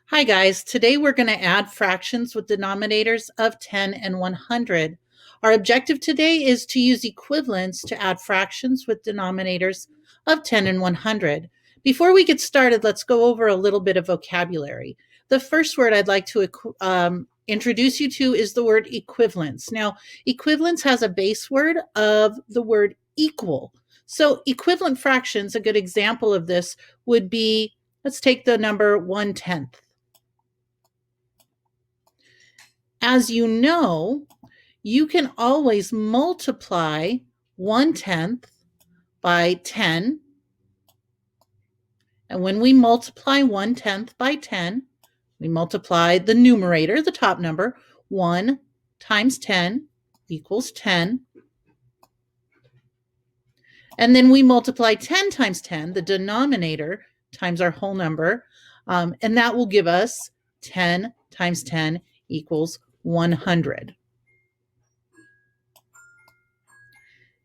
Hi guys, today we're going to add fractions with denominators of 10 and 100. Our objective today is to use equivalents to add fractions with denominators of 10 and 100. Before we get started, let's go over a little bit of vocabulary. The first word I'd like to introduce you to is the word equivalence. Now, equivalence has a base word of the word equal. So equivalent fractions, a good example of this would be, let's take the number 1/10. As you know, you can always multiply 1/10 by 10. And when we multiply 1/10 by 10, we multiply the numerator, the top number. 1 times 10 equals 10. And then we multiply 10 times 10, the denominator, times our whole number. And that will give us 10 times 10 equals 100.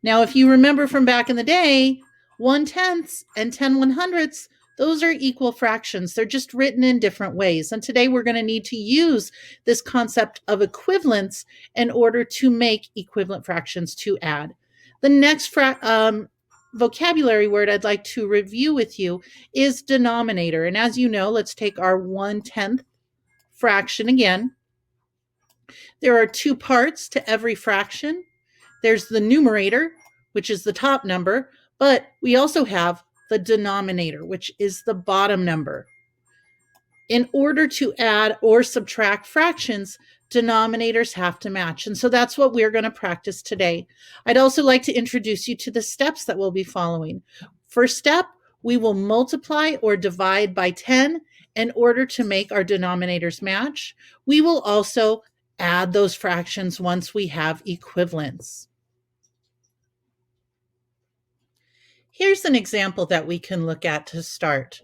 Now, if you remember from back in the day, 1/10 and 10 100ths, those are equal fractions. They're just written in different ways. And today we're going to need to use this concept of equivalence in order to make equivalent fractions to add. The next vocabulary word I'd like to review with you is denominator. And as you know, let's take our 1/10 fraction again. There are two parts to every fraction. There's the numerator, which is the top number, but we also have the denominator, which is the bottom number. In order to add or subtract fractions, denominators have to match. And so that's what we're going to practice today. I'd also like to introduce you to the steps that we'll be following. First step, we will multiply or divide by 10 in order to make our denominators match. We will also add those fractions once we have equivalents. Here's an example that we can look at to start.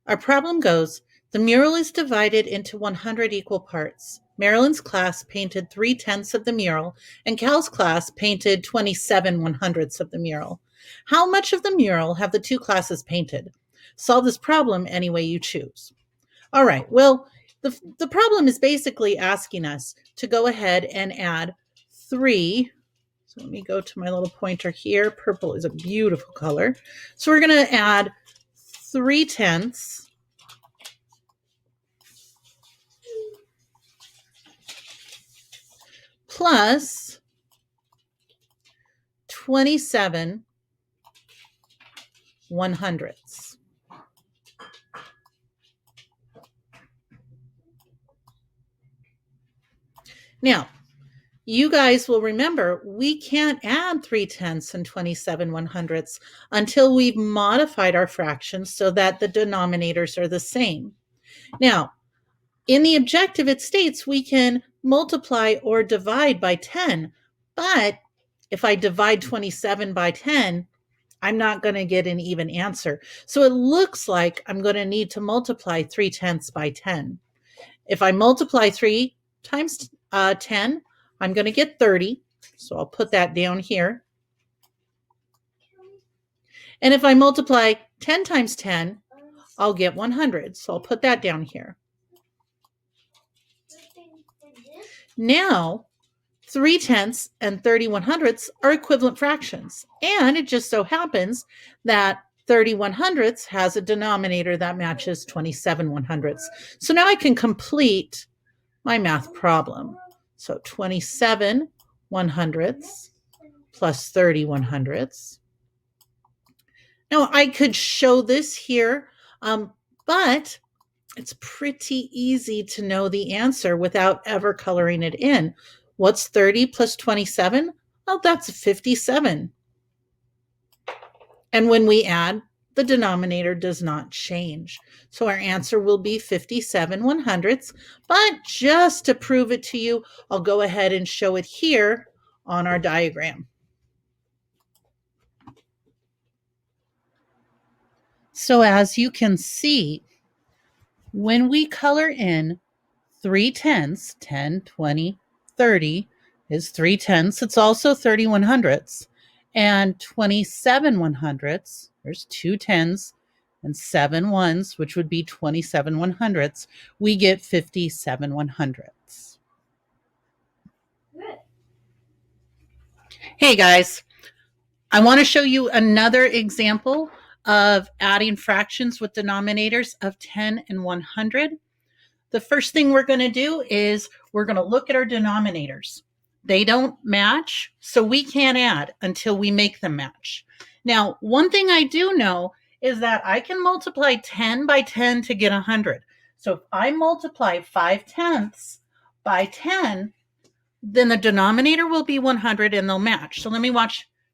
Our problem goes, the mural is divided into 100 equal parts. Marilyn's class painted 3/10 of the mural, and Cal's class painted 27 100ths of the mural. How much of the mural have the two classes painted? Solve this problem any way you choose. All right, well, the problem is basically asking us to go ahead and add 3. So let me go to my little pointer here. Purple is a beautiful color. So we're going to add 3/10 plus 27 100ths. Now, you guys will remember we can't add 3/10 and 27 100ths until we've modified our fractions so that the denominators are the same. Now, in the objective, it states we can multiply or divide by 10, but if I divide 27 by 10, I'm not going to get an even answer. So it looks like I'm going to need to multiply 3/10 by 10. If I multiply 3 times 10, I'm going to get 30. So I'll put that down here. And if I multiply 10 times 10, I'll get 100. So I'll put that down here. Now, 3/10 and 30 100ths are equivalent fractions. And it just so happens that 30 100ths has a denominator that matches 27 100ths. So now I can complete my math problem. So 27 100ths plus 30 100ths. Now I could show this here, but it's pretty easy to know the answer without ever coloring it in. What's 30 plus 27? Oh, that's 57. And when we add, the denominator does not change. So our answer will be 57 100ths. But just to prove it to you, I'll go ahead and show it here on our diagram. So as you can see, when we color in 3/10, 10, 20, 30 is 3/10. It's also 30 100ths. And 27 100ths, there's 2 10s, and 7 ones, which would be 27 100ths, we get 57 100ths. Hey guys, I want to show you another example of adding fractions with denominators of 10 and 100. The first thing we're going to do is we're going to look at our denominators. They don't match, so we can't add until we make them match. Now, one thing I do know is that I can multiply 10 by 10 to get 100. So if I multiply 5/10 by 10, then the denominator will be 100 and they'll match. So let me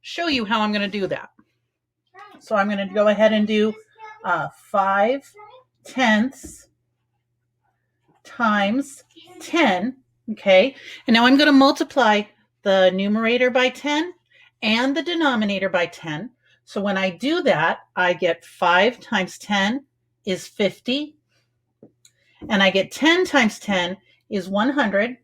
show you how I'm going to do that. So I'm going to go ahead and do 5/10 times 10, okay? And now I'm going to multiply the numerator by 10 and the denominator by 10. So when I do that, I get 5 times 10 is 50, and I get 10 times 10 is 100.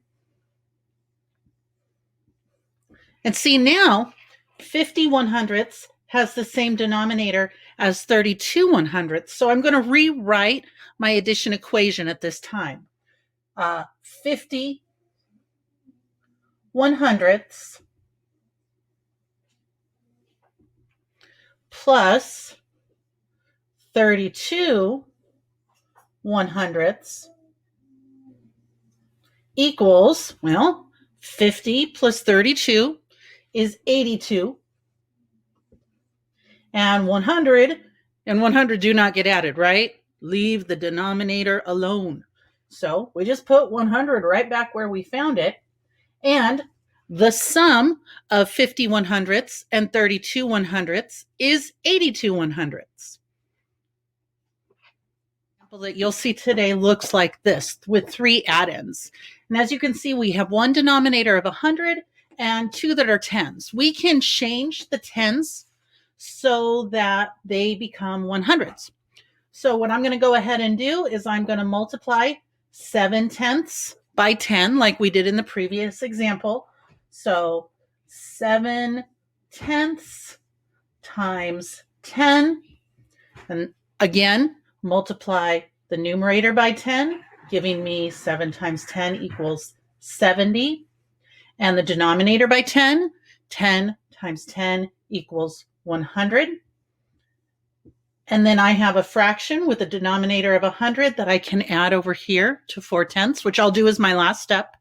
And see now, 50 100ths has the same denominator as 32 100ths. So I'm going to rewrite my addition equation at this time. 50 100ths plus 32 100ths equals, well, 50 plus 32 is 82. And 100 and 100 do not get added, right? Leave the denominator alone. So we just put 100 right back where we found it. And the sum of 50 100ths and 32 100ths is 82 100ths. The example that you'll see today looks like this with 3 add-ins. And as you can see, we have one denominator of 100 and 2 that are tens. We can change the tens so that they become 100ths. So what I'm going to go ahead and do is I'm going to multiply 7/10 by 10 like we did in the previous example. So 7/10 times 10. And again, multiply the numerator by 10, giving me 7 times 10 equals 70. And the denominator by 10, 10 times 10 equals 100. And then I have a fraction with a denominator of 100 that I can add over here to 4/10, which I'll do as my last step.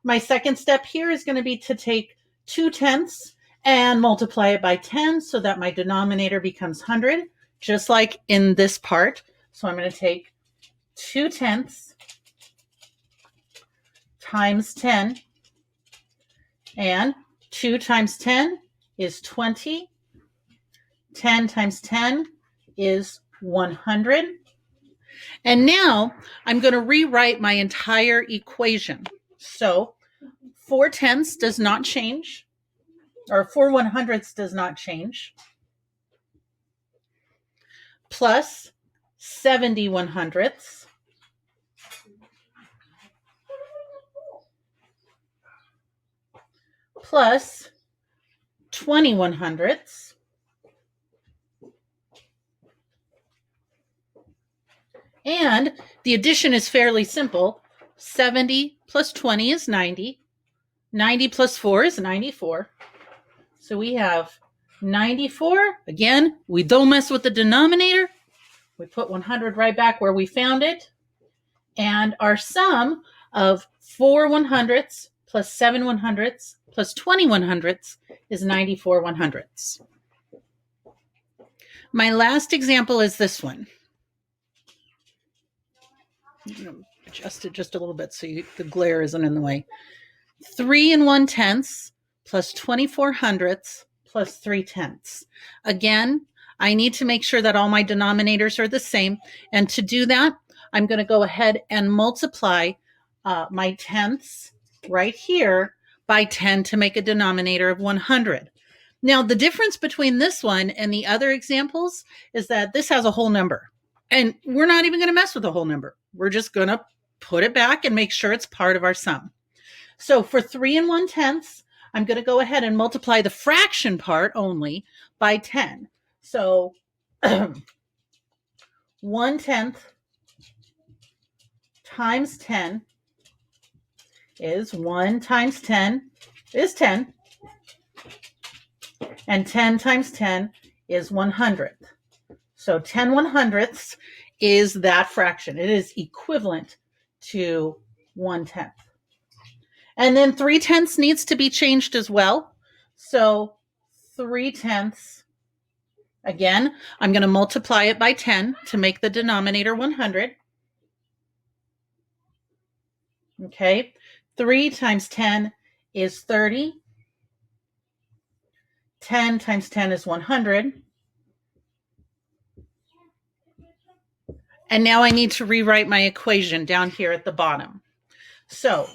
My second step here is going to be to take 2/10 and multiply it by 10 so that my denominator becomes 100, just like in this part. So I'm going to take 2/10 times 10, and 2 times 10 is 20. 10 times 10 is 100. And now I'm going to rewrite my entire equation. So 4/10 does not change, or 4 100ths does not change, plus 70 100ths plus 20 100ths and the addition is fairly simple. 70 plus 20 is 90. 90 plus 4 is 94. So we have 94. Again, we don't mess with the denominator. We put 100 right back where we found it. And our sum of 4 100ths plus 7 100ths plus 20 100ths is 94 100ths. My last example is this one. I'm going to adjust it just a little bit so the glare isn't in the way. 3 1/10 plus 24 hundredths plus 3/10. Again, I need to make sure that all my denominators are the same. And to do that, I'm going to go ahead and multiply my tenths right here by 10 to make a denominator of 100. Now, the difference between this one and the other examples is that this has a whole number. And we're not even going to mess with the whole number. We're just going to put it back and make sure it's part of our sum. So for 3 1/10, I'm going to go ahead and multiply the fraction part only by 10. So 1/10 times 10 is 1 times 10 is 10. And 10 times 10 is 100th. So 10/100ths is that fraction. It is equivalent to 1/10. And then 3/10 needs to be changed as well. So 3/10, again, I'm going to multiply it by 10 to make the denominator 100. Okay, 3 times 10 is 30. 10 times 10 is 100. And now I need to rewrite my equation down here at the bottom. So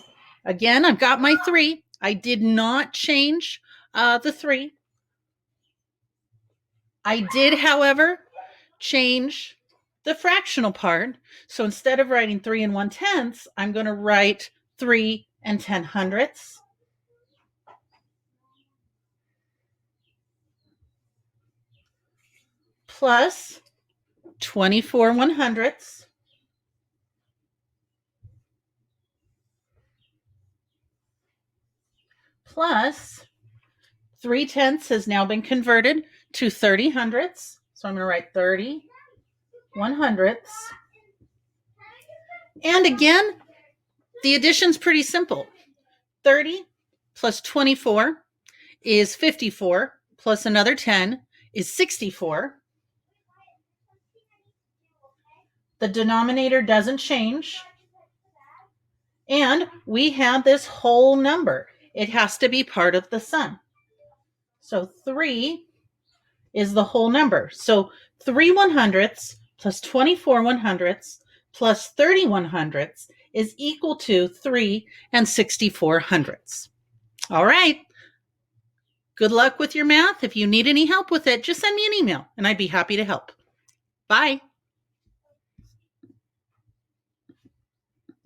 again, I've got my 3. I did not change the 3. I did, however, change the fractional part. So instead of writing 3 and 1/10, I'm going to write 3 and 10/100ths. Plus 24 100ths. Plus 3/10 has now been converted to 30 hundredths. So I'm going to write 30 100ths. And again, the addition's pretty simple. 30 plus 24 is 54, plus another 10 is 64. The denominator doesn't change. And we have this whole number. It has to be part of the sum. So 3 is the whole number. So 3 100ths plus 24 100ths plus 30 100ths is equal to 3 and 64 hundredths. All right. Good luck with your math. If you need any help with it, just send me an email and I'd be happy to help. Bye.